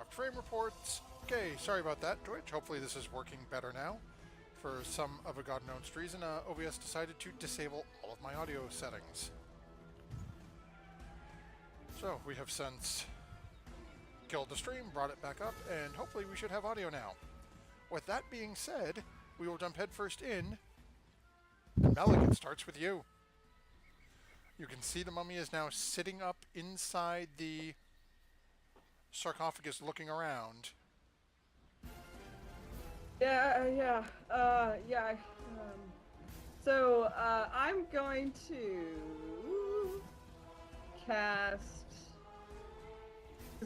frame reports. Okay, sorry about that, Twitch. Hopefully this is working better now. For some of a god-known reason, OBS decided to disable all of my audio settings. So, we have since killed the stream, brought it back up, and hopefully we should have audio now. With that being said, we will jump headfirst in. And Malik, it starts with you. You can see the mummy is now sitting up inside the sarcophagus looking around. So, I'm going to cast...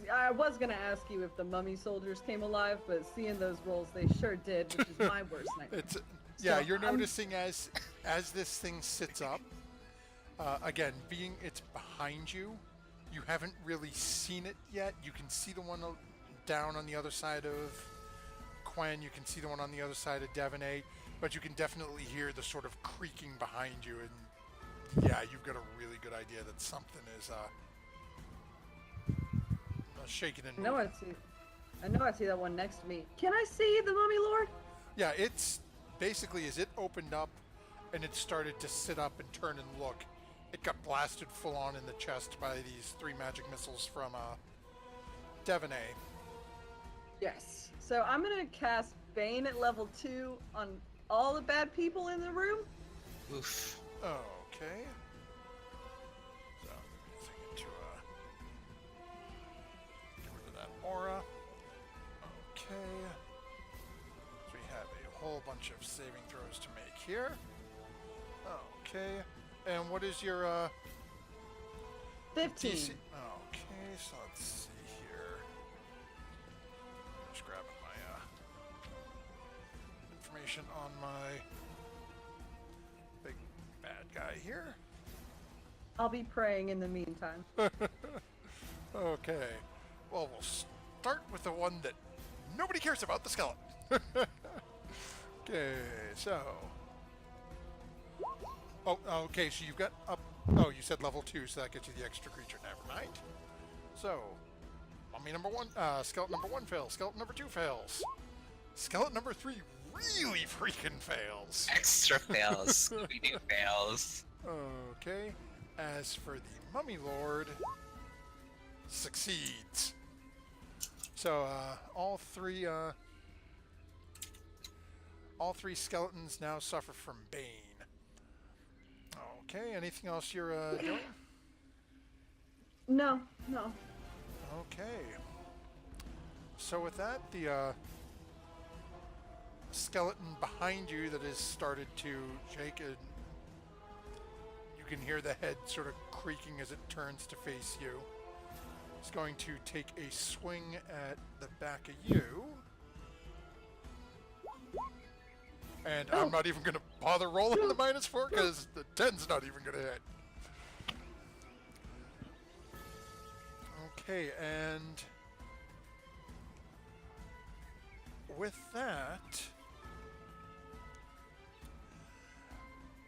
I was going to ask you if the mummy soldiers came alive, but seeing those rolls, they sure did, which is my worst nightmare. You're noticing as this thing sits up, again, being it's behind you, you haven't really seen it yet. You can see the one down on the other side of Quen, you can see the one on the other side of Devanay, but you can definitely hear the sort of creaking behind you, and yeah, you've got a really good idea that something is shaking and moving. I know I see that one next to me. Can I see the mummy lord? Yeah, it's basically as it opened up and it started to sit up and turn and look, it got blasted full on in the chest by these 3 magic missiles from Devanay. Yes. So I'm going to cast Bane at level 2 on all the bad people in the room. Oof. Okay. So, I'm to get rid of that aura. Okay. So we have a whole bunch of saving throws to make here. Okay. And what is your 15. DC? Okay, so let's see here. Just grabbing my information on my big bad guy here. I'll be praying in the meantime. Okay. Well, we'll start with the one that nobody cares about, the skeleton. Okay, so... Oh, okay, so you've got up... Oh, you said level 2, so that gets you the extra creature. Never mind. So, mummy number 1, skeleton number 1 fails. Skeleton number 2 fails. Skeleton number 3 really freaking fails. Extra fails. Scooby-Doo fails. Okay. As for the mummy lord, succeeds. So, all three skeletons now suffer from Bane. Okay, anything else you're doing? No. Okay. So with that, the skeleton behind you that has started to shake, and you can hear the head sort of creaking as it turns to face you. It's going to take a swing at the back of you. And I'm not even going to bother rolling the -4 because the 10's not even going to hit. Okay, and with that,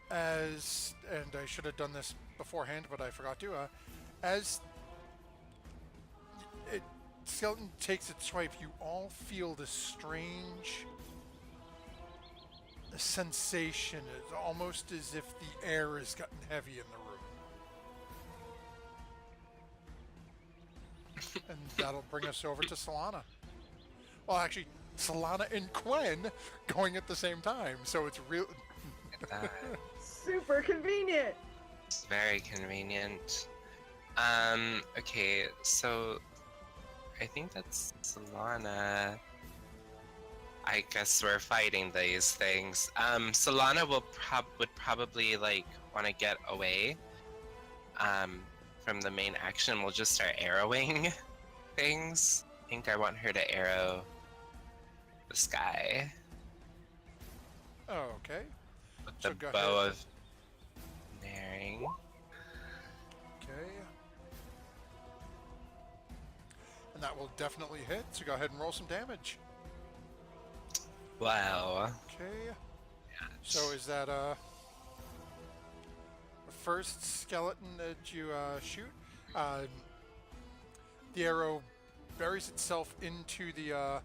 and I should have done this beforehand, but I forgot to, as skeleton takes its swipe, you all feel this strange sensation. It's almost as if the air has gotten heavy in the room. And that'll bring us over to Solana. Well, actually, Solana and Quen going at the same time, so it's real. Super convenient. It's very convenient. Okay, so I think that's Solana. I guess we're fighting these things. Solana would probably like want to get away from the main action. We'll just start arrowing things. I think I want her to arrow the sky. Oh, okay. With So the go bow ahead. of Naring. Okay. And that will definitely hit, so go ahead and roll some damage. Wow. Okay. Yeah. So is that the first skeleton that you shoot? The arrow buries itself into the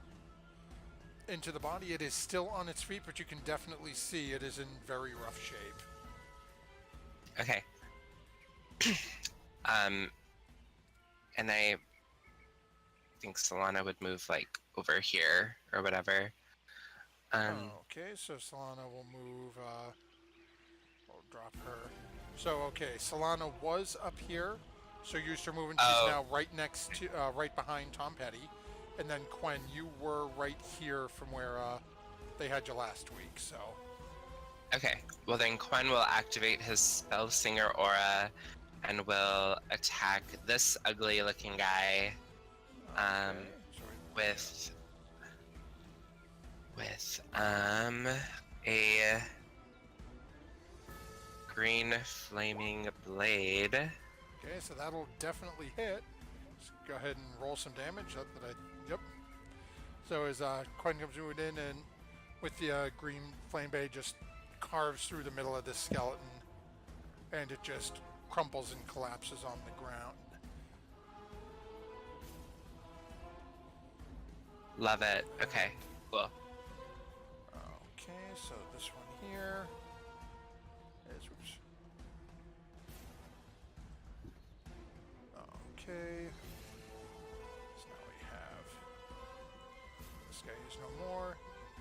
body. It is still on its feet, but you can definitely see it is in very rough shape. Okay. And I think Solana would move like over here or whatever. Okay, so Solana will move. We'll drop her. So okay, Solana was up here, so used her movement. She's now right next to, right behind Tom Petty, and then Quen, you were right here from where they had you last week. So. Okay. Well then, Quen will activate his Spell Singer aura, and will attack this ugly-looking guy. Okay. With a green flaming blade. Okay, so that'll definitely hit. Just go ahead and roll some damage. Yep. So as Quen comes moving in, and with the green flame blade, just carves through the middle of this skeleton, and it just crumples and collapses on the ground. Love it. Okay, cool. Okay, so this one here is, whoops. Okay. So now we have, this guy is no more.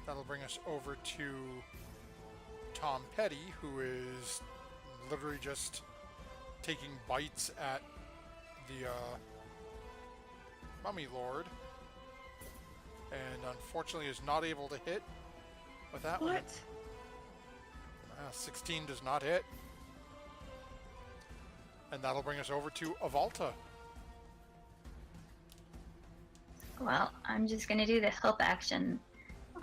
That'll bring us over to Tom Petty, who is literally just taking bites at the Mummy Lord. And unfortunately is not able to hit with that one. 16 does not hit. And that'll bring us over to Avalta. Well, I'm just gonna do the help action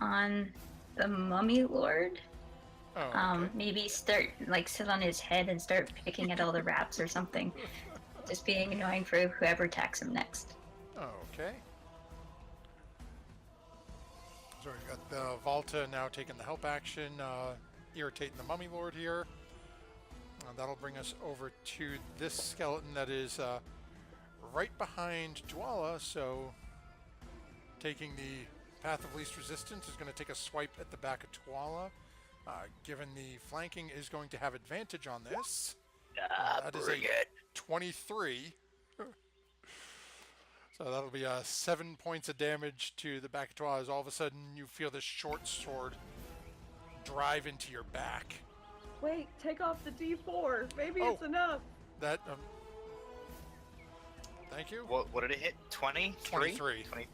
on the Mummy Lord. Oh, okay. Maybe start, like, sit on his head and start picking at all the wraps or something. Just being annoying for whoever attacks him next. Okay. So we've got the Avalta now taking the help action, irritating the Mummy Lord here. That'll bring us over to this skeleton that is right behind Dwala, so taking the path of least resistance is going to take a swipe at the back of Dwala. Given the flanking is going to have advantage on this. That is a 23. So that'll be 7 points of damage to the back of Dwala as all of a sudden you feel this short sword drive into your back. Wait, take off the D4. Maybe it's enough. That, thank you. What did it hit? 20? 23. 23.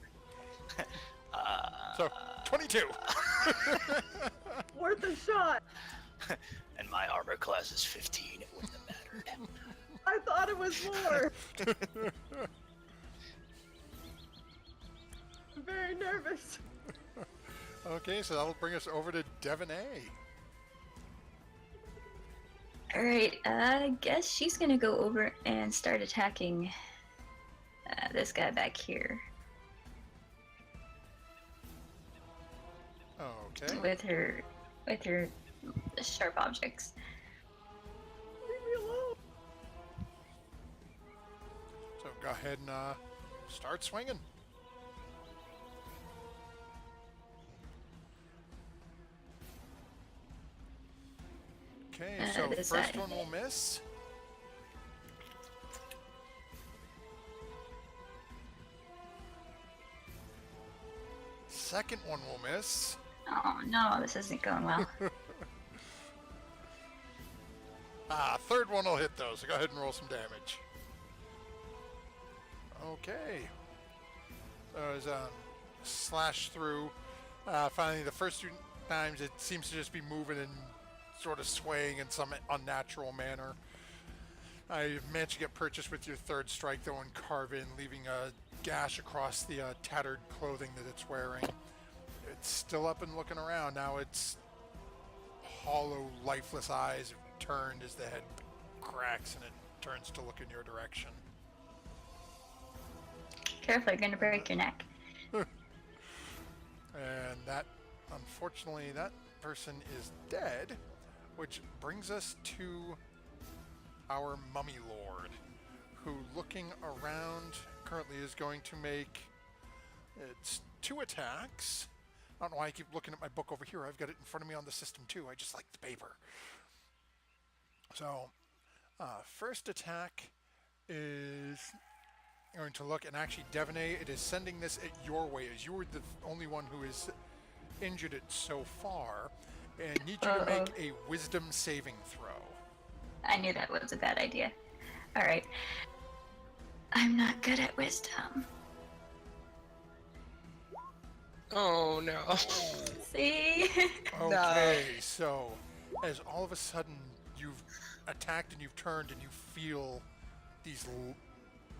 So, 22. Worth a shot. And my armor class is 15. It wouldn't have mattered. I thought it was more. I'm very nervous. Okay, so that'll bring us over to Devon A. Alright, I guess she's gonna go over and start attacking this guy back here. Okay. With her sharp objects. Leave me alone. So go ahead and start swinging. Okay, so first one will miss. Second one will miss. Oh no, this isn't going well. Third one will hit though, so go ahead and roll some damage. Okay. So as slash through, finally the first 2 times it seems to just be moving and sort of swaying in some unnatural manner. I managed to get purchased with your third strike though and carve in, leaving a gash across the tattered clothing that it's wearing. It's still up and looking around. Now its hollow, lifeless eyes have turned as the head cracks and it turns to look in your direction. Careful, you're gonna break your neck. And that, unfortunately, that person is dead, which brings us to our Mummy Lord, who, looking around, currently is going to make It's 2 attacks. I don't know why I keep looking at my book over here. I've got it in front of me on the system too. I just like the paper. So, first attack is going to look, and actually, Devaney, it is sending this at your way, as you were the only one who has injured it so far, and need you to make a wisdom saving throw. I knew that was a bad idea. Alright. I'm not good at wisdom. Oh no. See? Okay, so as all of a sudden you've attacked and you've turned and you feel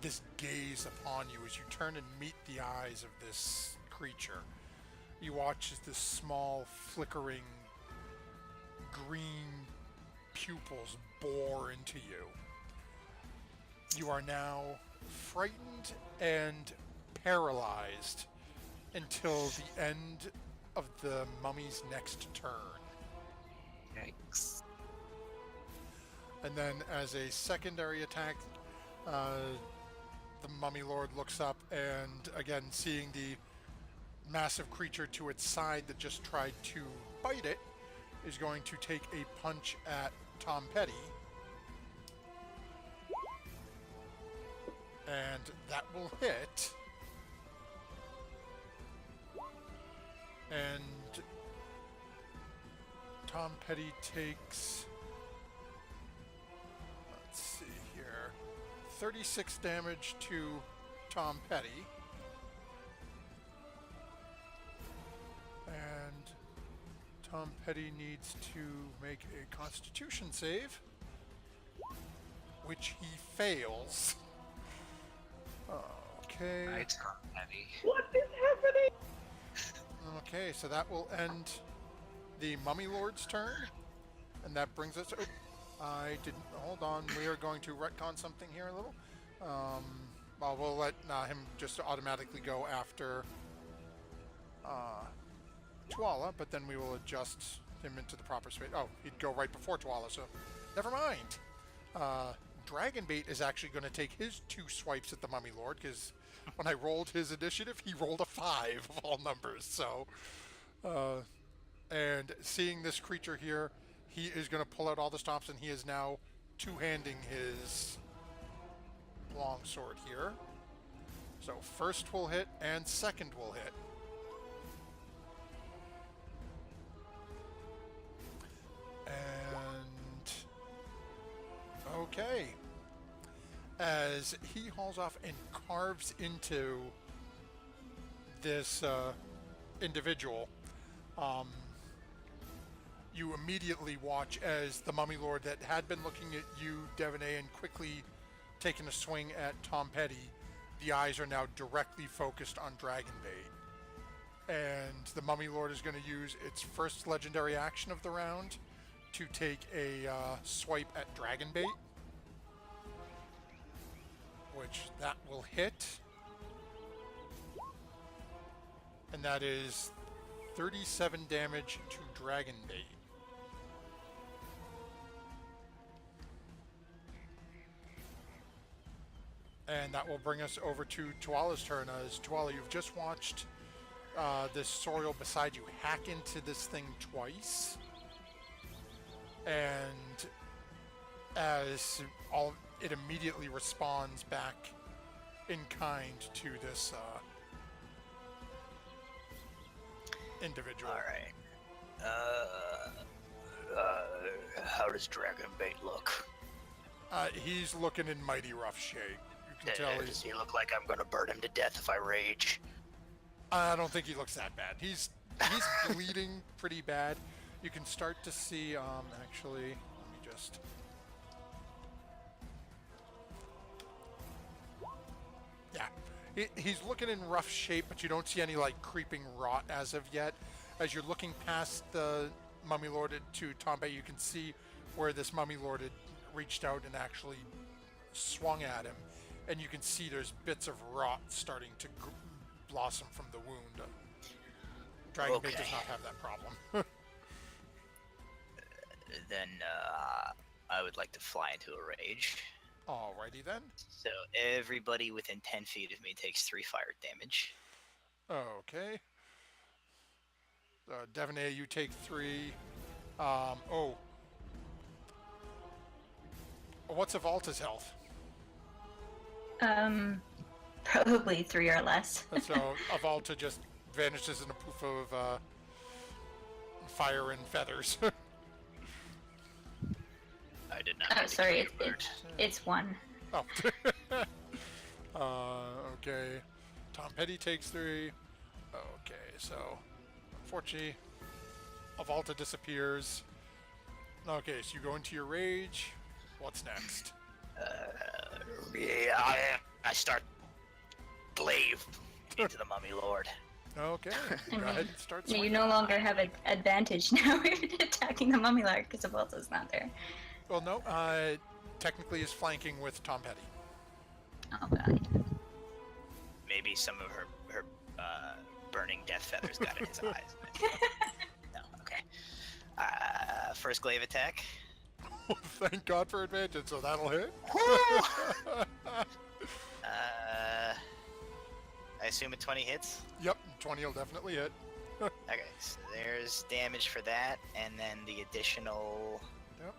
this gaze upon you as you turn and meet the eyes of this creature. You watch as this small, flickering, green pupils bore into you. You are now frightened and paralyzed until the end of the mummy's next turn. Yikes. And then as a secondary attack, the mummy lord looks up and, again, seeing the massive creature to its side that just tried to bite it, is going to take a punch at Tom Petty. And that will hit. And Tom Petty takes, let's see here, 36 damage to Tom Petty. And Tom Petty needs to make a Constitution save, which he fails. Okay. Hi, Tom Petty. What is happening? Okay, so that will end the Mummy Lord's turn. And that brings us... Oh, I didn't... Hold on. We are going to retcon something here a little. Well, we'll let him just automatically go after Tuala, but then we will adjust him into the proper space. Oh, he'd go right before Tuala, so never mind. Dragonbait is actually going to take his 2 swipes at the Mummy Lord, because when I rolled his initiative, he rolled a 5 of all numbers. So, and seeing this creature here, he is going to pull out all the stops, and he is now 2-handing his longsword here. So first will hit, and second will hit. And okay. As he hauls off and carves into this individual, you immediately watch as the Mummy Lord that had been looking at you, Devaney, and quickly taking a swing at Tom Petty, the eyes are now directly focused on Dragonbait. And the Mummy Lord is going to use its first legendary action of the round to take a swipe at Dragonbait, which that will hit. And that is 37 damage to Dragonbait. And that will bring us over to Tuala's turn. As Tuala, you've just watched this Sorial beside you hack into this thing twice. And as it immediately responds back in kind to this individual. All right. How does Dragonbait look? He's looking in mighty rough shape. You can tell Does he look like I'm gonna burn him to death if I rage? I don't think he looks that bad. He's bleeding pretty bad. You can start to see, actually, let me just... Yeah, he's looking in rough shape, but you don't see any, like, creeping rot as of yet. As you're looking past the Mummy Lord to Tom Petty, you can see where this Mummy Lord had reached out and actually swung at him. And you can see there's bits of rot starting to blossom from the wound. Dragonbait does not have that problem. Then I would like to fly into a rage. Alrighty then. So everybody within 10 feet of me takes 3 fire damage. Okay. Devaney, you take 3. Oh. What's Avalta's health? Probably 3 or less. So Avalta just vanishes in a poof of fire and feathers. I did not. Oh, mean to sorry, kill you, bird. it's 1. Oh. Okay. Tom Petty takes 3. Okay, so unfortunately, Avalta disappears. Okay, so you go into your rage. What's next? Yeah, I start glaive into the mummy lord. Okay, go ahead and start You swinging. no longer have an advantage now if you're attacking the mummy lord because Avalta's not there. Well, no, technically is flanking with Tom Petty. Oh god. Maybe some of her burning death feathers got in his eyes. No, okay. First glaive attack. Thank God for advantage, so that'll hit. I assume a 20 hits. Yep, 20 will definitely hit. Okay, so there's damage for that, and then the additional Yep.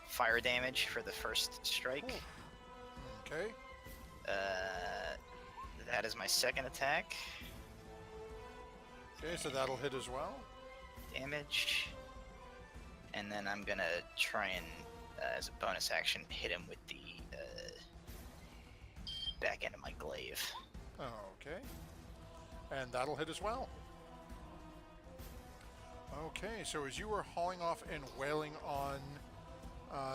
fire damage for the first strike. Okay. That is my second attack. Okay, so that'll hit as well. Damage. And then I'm gonna try and, as a bonus action, hit him with the back end of my glaive. Okay. And that'll hit as well. Okay, so as you were hauling off and wailing on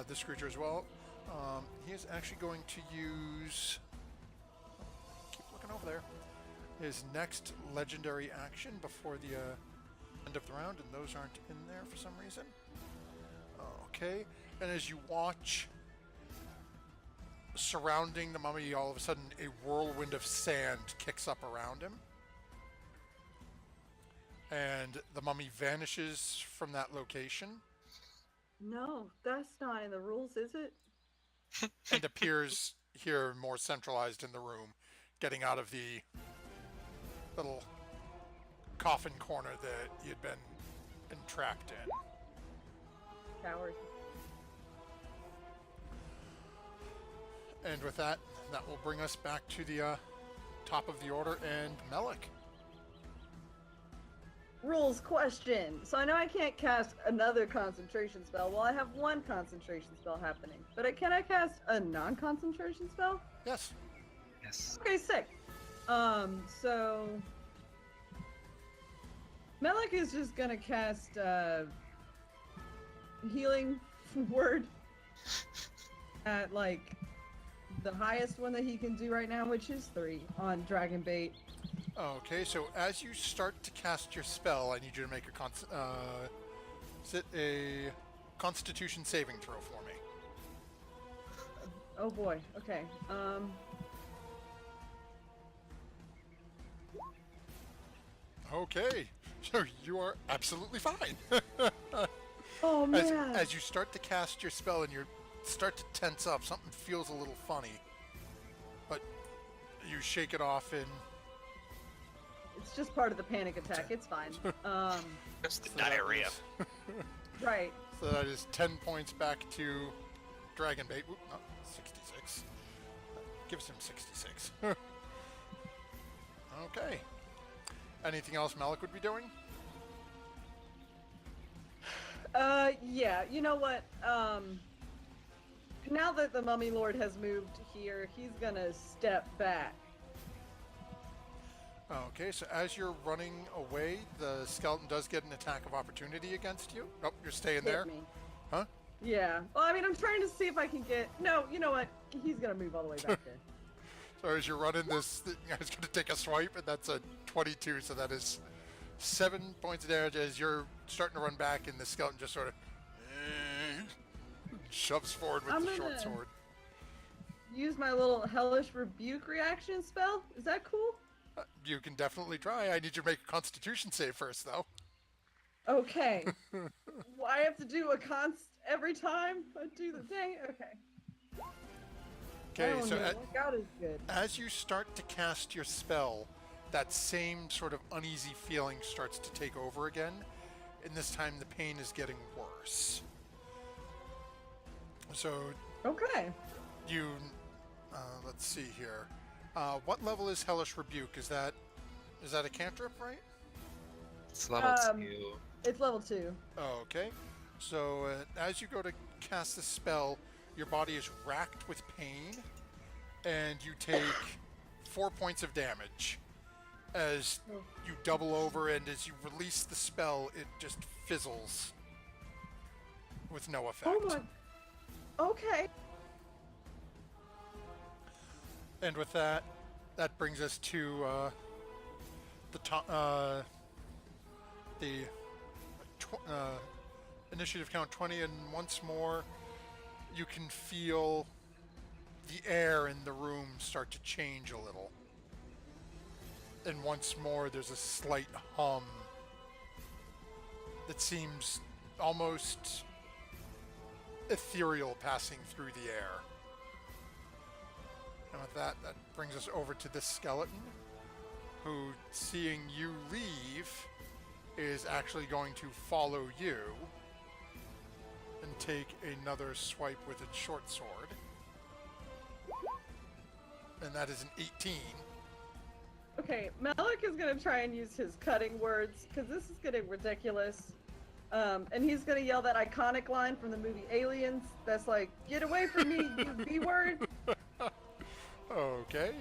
this creature as well, he is actually going to use... Keep looking over there. His next legendary action before the end of the round, and those aren't in there for some reason. Okay, and as you watch, surrounding the mummy, all of a sudden a whirlwind of sand kicks up around him. And the mummy vanishes from that location No, that's not in the rules, is it? and appears here more centralized in the room, getting out of the little coffin corner that you'd been entrapped in. Coward. And with that, that will bring us back to the top of the order and Melik. Rules question. So I know I can't cast another concentration spell. Well, I have one concentration spell happening. But can I cast a non-concentration spell? Yes. Yes. Okay, sick. So Melik is just gonna cast healing word at like the highest one that he can do right now, which is 3 on Dragon Bait. Okay, so as you start to cast your spell, I need you to make a Constitution saving throw for me. Oh boy. Okay. Okay, so you are absolutely fine. Oh man. As you start to cast your spell and you start to tense up, something feels a little funny, but you shake it off and It's just part of the panic attack. It's fine. That's the so that diarrhea. is- Right. So that is 10 points back to Dragon Bait. Oop, no, 66. Gives him 66. Okay. Anything else Melik would be doing? Yeah, you know what? Now that the Mummy Lord has moved here, he's gonna step back. Okay, so as you're running away, the skeleton does get an attack of opportunity against you. Oh, you're staying Hit there? me. Huh? Yeah. Well, I mean, I'm trying to see if I can get... No, you know what? He's gonna move all the way back there. So as you're running this, I was going to take a swipe, and that's a 22, so that is 7 points of damage as you're starting to run back, and the skeleton just sort of shoves forward with I'm the short gonna- sword. Use my little Hellish Rebuke reaction spell. Is that cool? You can definitely try. I need you to make a Constitution save first, though. Okay. Well, I have to do a const every time I do the thing? Okay. Okay, Oh, so no, God is good. as you start to cast your spell, that same sort of uneasy feeling starts to take over again, and this time the pain is getting worse. So Okay. you, let's see here. What level is Hellish Rebuke? Is that a cantrip, right? It's level Um, 2. It's level 2. Oh, okay. So as you go to cast the spell, your body is racked with pain, and you take 4 points of damage as you double over, and as you release the spell, it just fizzles with no effect. Oh my. Okay. And with that, that brings us to the initiative count 20, and once more you can feel the air in the room start to change a little. And once more there's a slight hum that seems almost ethereal passing through the air. And with that, that brings us over to this skeleton, who, seeing you leave, is actually going to follow you and take another swipe with its short sword. And that is an 18. Okay, Malik is gonna try and use his cutting words, because this is getting ridiculous. And he's gonna yell that iconic line from the movie Aliens that's like, "Get away from me, you B-word!" Okay.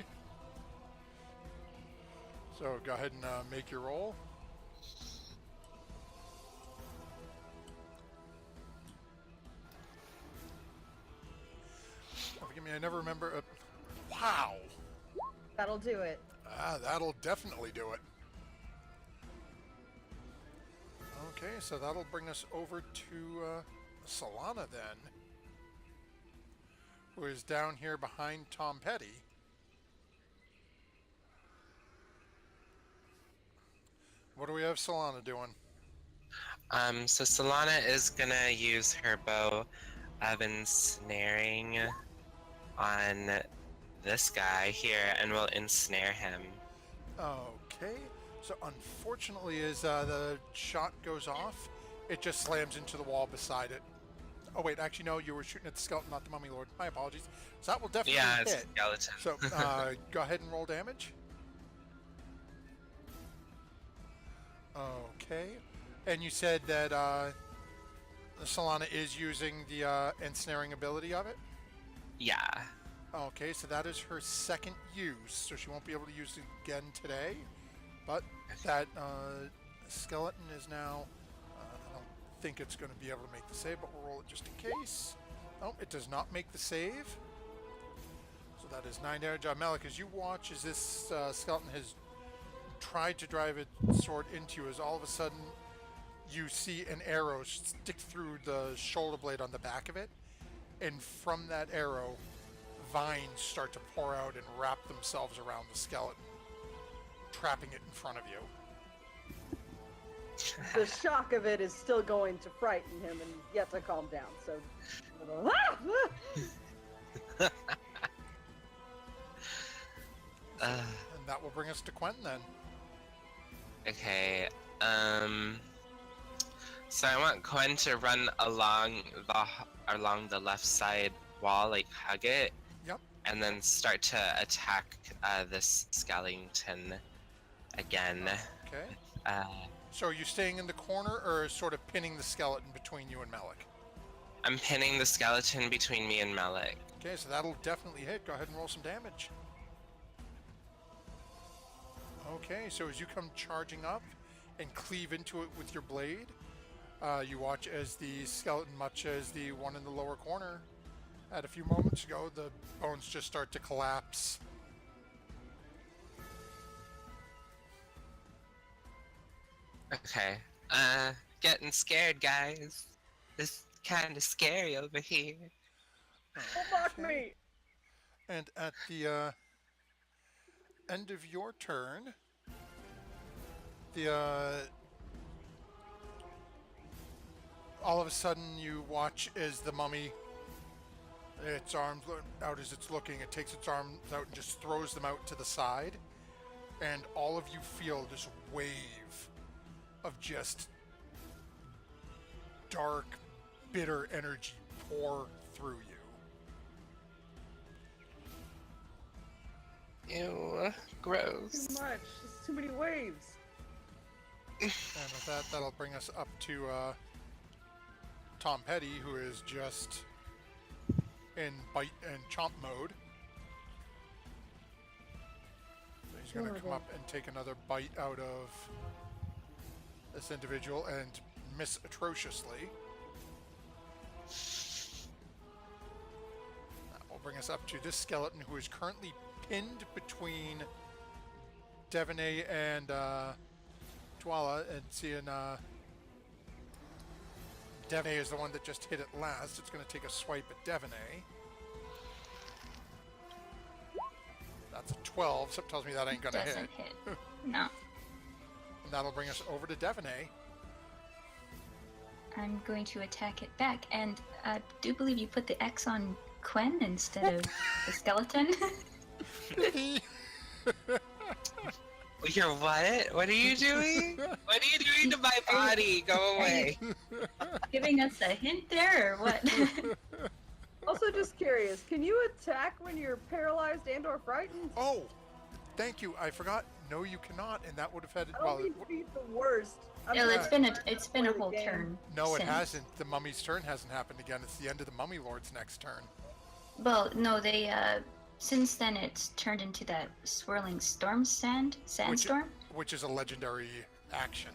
So go ahead and make your roll. Oh, forgive me, I never remember. Wow. That'll do it. That'll definitely do it. Okay, so that'll bring us over to Solana then, who is down here behind Tom Petty. What do we have Solana doing? So Solana is gonna use her bow of ensnaring on this guy here, and will ensnare him. Okay, so unfortunately as the shot goes off, it just slams into the wall beside it. Oh wait, actually no, you were shooting at the skeleton, not the mummy lord. My apologies. So that will definitely Yeah, hit. it's a skeleton. So go ahead and roll damage. Okay, and you said that Solana is using the ensnaring ability of it? Yeah. Okay, so that is her second use, so she won't be able to use it again today. But that skeleton is now, I don't think it's going to be able to make the save, but we'll roll it just in case. Oh, it does not make the save. So that is 9 damage. Malik, as you watch as this skeleton has tried to drive its sword into you, as all of a sudden you see an arrow stick through the shoulder blade on the back of it, and from that arrow, vines start to pour out and wrap themselves around the skeleton, trapping it in front of you. The shock of it is still going to frighten him and yet to calm down, so... And that will bring us to Quentin then. Okay. So I want Quen to run along the left side wall, like hug it. Yep. And then start to attack this skeleton again. Okay. So are you staying in the corner or sort of pinning the skeleton between you and Malik? I'm pinning the skeleton between me and Malik. Okay, so that'll definitely hit. Go ahead and roll some damage. Okay, so as you come charging up and cleave into it with your blade, you watch as the skeleton, much as the one in the lower corner had a few moments ago, the bones just start to collapse. Okay. Getting scared, guys. This is kind of scary over here. Fuck me! And at the end of your turn, the all of a sudden you watch as the mummy, its arms out as it's looking, it takes its arms out and just throws them out to the side, and all of you feel this wave of just dark, bitter energy pour through you. Ew, gross. Too much. There's too many waves. And with that, that'll bring us up to Tom Petty, who is just in bite and chomp mode. So he's going to come up and take another bite out of this individual and miss atrociously. That will bring us up to this skeleton, who is currently pinned between Devaney and Dwala, and seeing Devaney is the one that just hit it last. It's going to take a swipe at Devaney. That's a 12, so it tells me that ain't going to hit. Doesn't hit. No. And that'll bring us over to Devaney. I'm going to attack it back, and I do believe you put the X on Quen instead of the skeleton. You're what? What are you doing? What are you doing to my body? Go away. Giving us a hint there, or what? Also, just curious, can you attack when you're paralyzed and or frightened? Oh, thank you. I forgot. No, you cannot, and that would have had. I don't mean to be the worst. Well, it's been a whole turn. No, it since. hasn't. The mummy's turn hasn't happened again. It's the end of the mummy lord's next turn. Well, no, they since then it's turned into that swirling sandstorm. Which is a legendary action.